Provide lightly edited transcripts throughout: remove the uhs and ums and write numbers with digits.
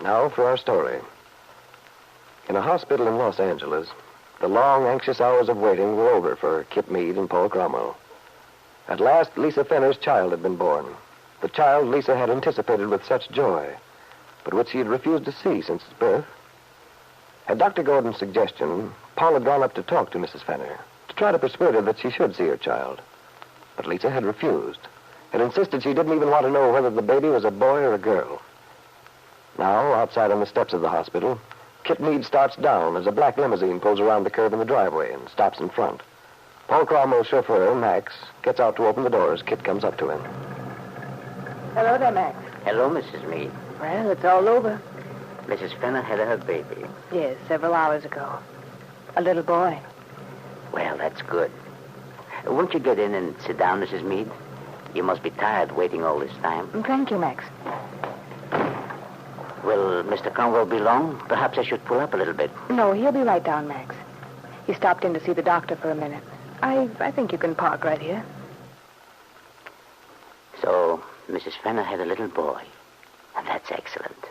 Now for our story. In a hospital in Los Angeles, the long, anxious hours of waiting were over for Kit Meade and Paul Cromwell. At last, Lisa Fenner's child had been born. The child Lisa had anticipated with such joy, but which she had refused to see since its birth. At Dr. Gordon's suggestion, Paul had gone up to talk to Mrs. Fenner, to try to persuade her that she should see her child. But Lisa had refused, and insisted she didn't even want to know whether the baby was a boy or a girl. Now, outside on the steps of the hospital, Kit Meade starts down as a black limousine pulls around the curve in the driveway and stops in front. Paul Cromwell's chauffeur, Max, gets out to open the door as Kit comes up to him. Hello there, Max. Hello, Mrs. Meade. Well, it's all over. Mrs. Fenner had her baby. Yes, several hours ago. A little boy. Well, that's good. Won't you get in and sit down, Mrs. Meade? You must be tired waiting all this time. Thank you, Max. Will Mr. Cromwell be long? Perhaps I should pull up a little bit. No, he'll be right down, Max. He stopped in to see the doctor for a minute. I think you can park right here. So, Mrs. Fenner had a little boy. And that's excellent.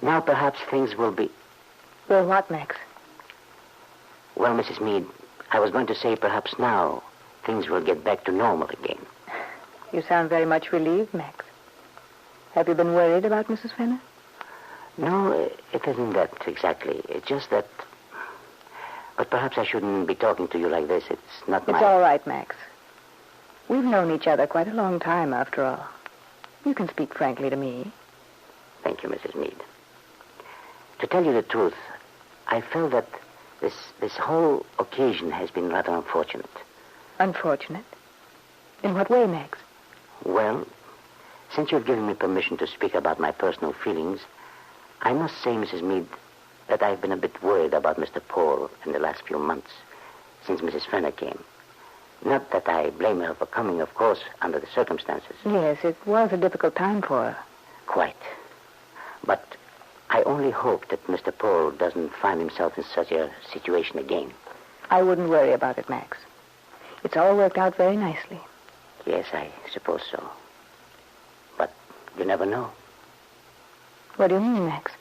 Now perhaps things will be... Well, what, Max? Well, Mrs. Meade, I was going to say perhaps now things will get back to normal again. You sound very much relieved, Max. Have you been worried about Mrs. Fenner? No, it isn't that exactly. It's just that... But perhaps I shouldn't be talking to you like this. It's not my... It's all right, Max. We've known each other quite a long time, after all. You can speak frankly to me. Thank you, Mrs. Meade. To tell you the truth, I felt that this whole occasion has been rather unfortunate. Unfortunate? In what way, Max? Well, since you've given me permission to speak about my personal feelings, I must say, Mrs. Meade, that I've been a bit worried about Mr. Paul in the last few months, since Mrs. Fenner came. Not that I blame her for coming, of course, under the circumstances. Yes, it was a difficult time for her. Quite. But I only hope that Mr. Paul doesn't find himself in such a situation again. I wouldn't worry about it, Max. It's all worked out very nicely. Yes, I suppose so. But you never know. What do you mean, Max?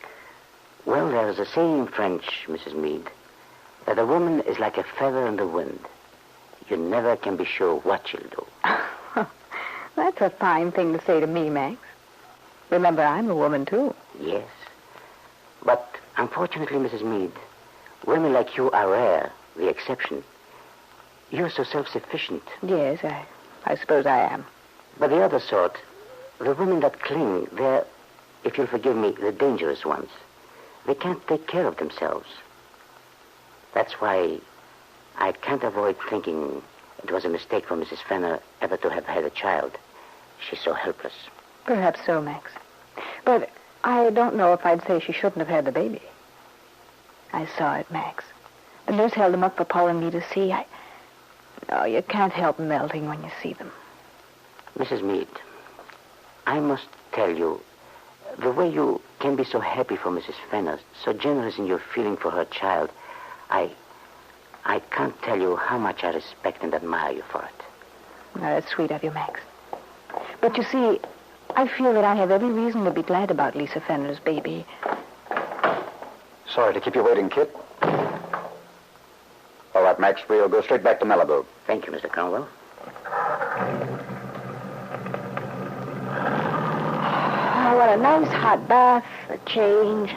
Well, there's a saying in French, Mrs. Meade, that a woman is like a feather in the wind. You never can be sure what she'll do. That's a fine thing to say to me, Max. Remember, I'm a woman, too. Yes. But unfortunately, Mrs. Meade, women like you are rare, the exception. You're so self-sufficient. Yes, I suppose I am. But the other sort, the women that cling, they're, if you'll forgive me, the dangerous ones. They can't take care of themselves. That's why I can't avoid thinking it was a mistake for Mrs. Fenner ever to have had a child. She's so helpless. Perhaps so, Max. But I don't know if I'd say she shouldn't have had the baby. I saw it, Max. The nurse held them up for Paul and me to see. Oh, you can't help melting when you see them. Mrs. Meade, I must tell you, the way you can be so happy for Mrs. Fenner, so generous in your feeling for her child, I can't tell you how much I respect and admire you for it. Now, that's sweet of you, Max. But you see, I feel that I have every reason to be glad about Lisa Fenner's baby. Sorry to keep you waiting, Kit. All right, Max, we'll go straight back to Malibu. Thank you, Mr. Cromwell. Oh, what a nice hot bath, a change.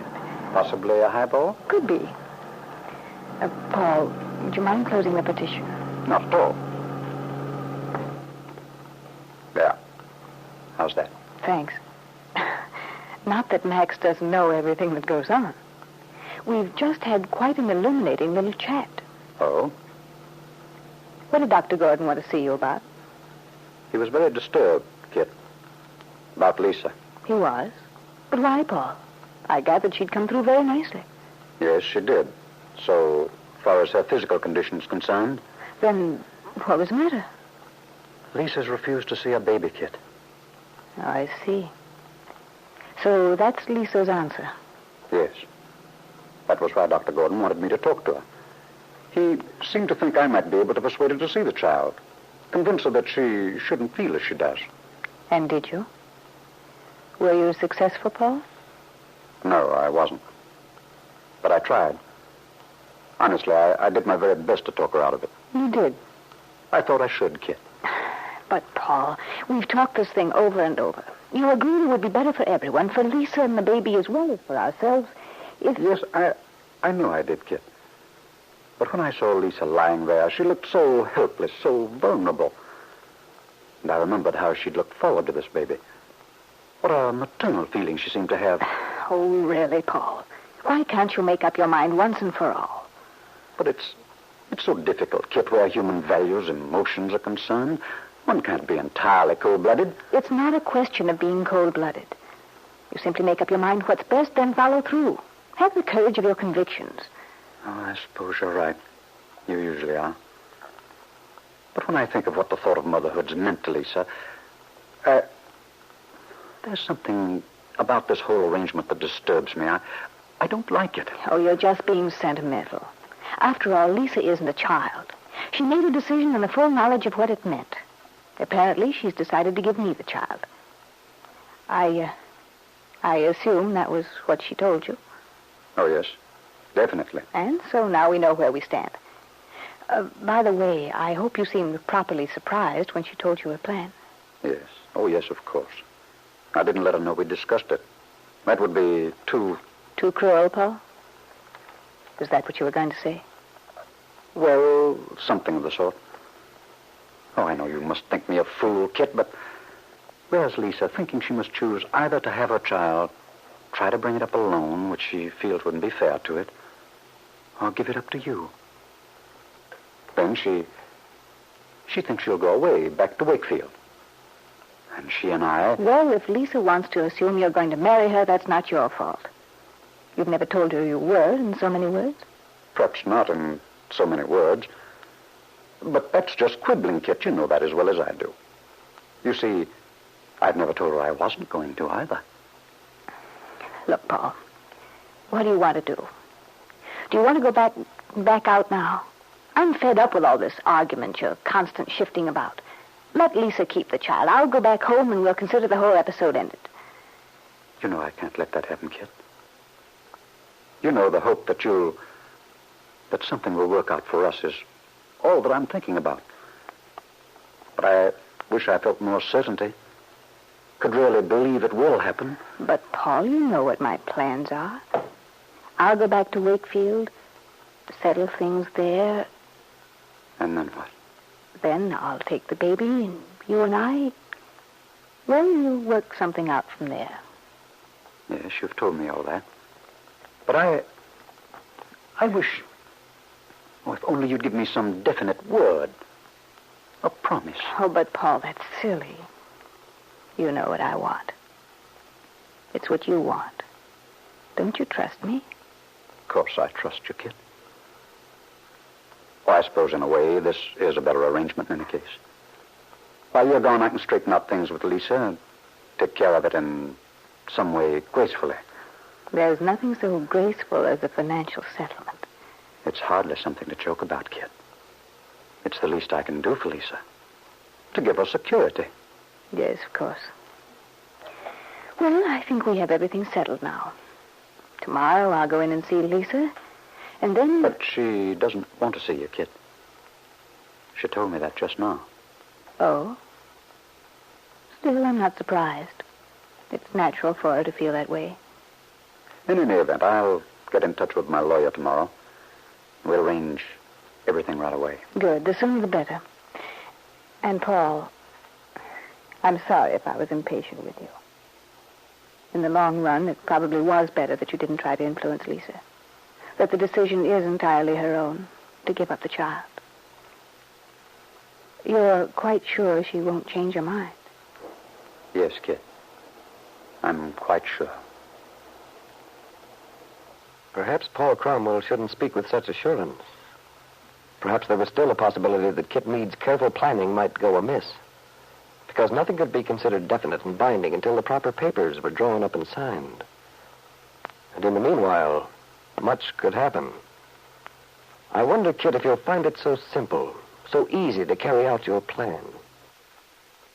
Possibly a highball? Could be. Paul, would you mind closing the partition? Not at all. There. How's that? Thanks. Not that Max doesn't know everything that goes on. We've just had quite an illuminating little chat. Oh? What did Dr. Gordon want to see you about? He was very disturbed, Kit. About Lisa. He was? But why, Paul? I gathered she'd come through very nicely. Yes, she did. So far as her physical condition is concerned. Then what was the matter? Lisa's refused to see a baby, Kit. Oh, I see. So that's Lisa's answer. Yes. That was why Dr. Gordon wanted me to talk to her. He seemed to think I might be able to persuade her to see the child. Convince her that she shouldn't feel as she does. And did you? Were you successful, Paul? No, I wasn't. But I tried. Honestly, I did my very best to talk her out of it. You did. I thought I should, Kit. But, Paul, we've talked this thing over and over. You agreed it would be better for everyone, for Lisa and the baby as well as for ourselves. Yes, I knew I did, Kit. But when I saw Lisa lying there, she looked so helpless, so vulnerable. And I remembered how she'd looked forward to this baby. What a maternal feeling she seemed to have. Oh, really, Paul? Why can't you make up your mind once and for all? But it's so difficult, Kit, where human values and emotions are concerned. One can't be entirely cold-blooded. It's not a question of being cold-blooded. You simply make up your mind what's best, then follow through. Have the courage of your convictions. Oh, I suppose you're right. You usually are. But when I think of what the thought of motherhood's meant to Lisa, there's something about this whole arrangement that disturbs me. I don't like it. Oh, you're just being sentimental. After all, Lisa isn't a child. She made a decision in the full knowledge of what it meant. Apparently, she's decided to give me the child. I assume that was what she told you. Oh, yes. Definitely. And so now we know where we stand. By the way, I hope you seemed properly surprised when she told you her plan. Yes. Oh, yes, of course. I didn't let her know we discussed it. That would be too... Too cruel, Paul? Is that what you were going to say? Well, something of the sort. Oh, I know you must think me a fool, Kit, but where's Lisa thinking she must choose either to have her child, try to bring it up alone, which she feels wouldn't be fair to it, or give it up to you? Then she thinks she'll go away, back to Wakefield. And she and I... Well, if Lisa wants to assume you're going to marry her, that's not your fault. You've never told her you were in so many words? Perhaps not in so many words. But that's just quibbling, Kit. You know that as well as I do. You see, I've never told her I wasn't going to either. Look, Paul, what do you want to do? Do you want to go back out now? I'm fed up with all this argument, your constant shifting about. Let Lisa keep the child. I'll go back home and we'll consider the whole episode ended. You know I can't let that happen, Kit. You know the hope that something will work out for us is all that I'm thinking about. But I wish I felt more certainty. Could really believe it will happen. But, Paul, you know what my plans are. I'll go back to Wakefield, settle things there. And then what? Then I'll take the baby, and you and I, well, we'll work something out from there. Yes, you've told me all that. But I wish... Oh, if only you'd give me some definite word. A promise. Oh, but, Paul, that's silly. You know what I want. It's what you want. Don't you trust me? Of course I trust you, Kit. Well, I suppose, in a way, this is a better arrangement in any case. While you're gone, I can straighten out things with Lisa and take care of it in some way gracefully. There's nothing so graceful as a financial settlement. It's hardly something to joke about, Kit. It's the least I can do for Lisa. To give her security. Yes, of course. Well, I think we have everything settled now. Tomorrow I'll go in and see Lisa, and then... But she doesn't want to see you, Kit. She told me that just now. Oh? Still, I'm not surprised. It's natural for her to feel that way. In any event, I'll get in touch with my lawyer tomorrow. We'll arrange everything right away. Good. The sooner the better. And, Paul, I'm sorry if I was impatient with you. In the long run, it probably was better that you didn't try to influence Lisa. That the decision is entirely her own, to give up the child. You're quite sure she won't change her mind? Yes, Kit. I'm quite sure. Perhaps Paul Cromwell shouldn't speak with such assurance. Perhaps there was still a possibility that Kit Meade's careful planning might go amiss. Because nothing could be considered definite and binding until the proper papers were drawn up and signed. And in the meanwhile, much could happen. I wonder, Kit, if you'll find it so simple, so easy to carry out your plan.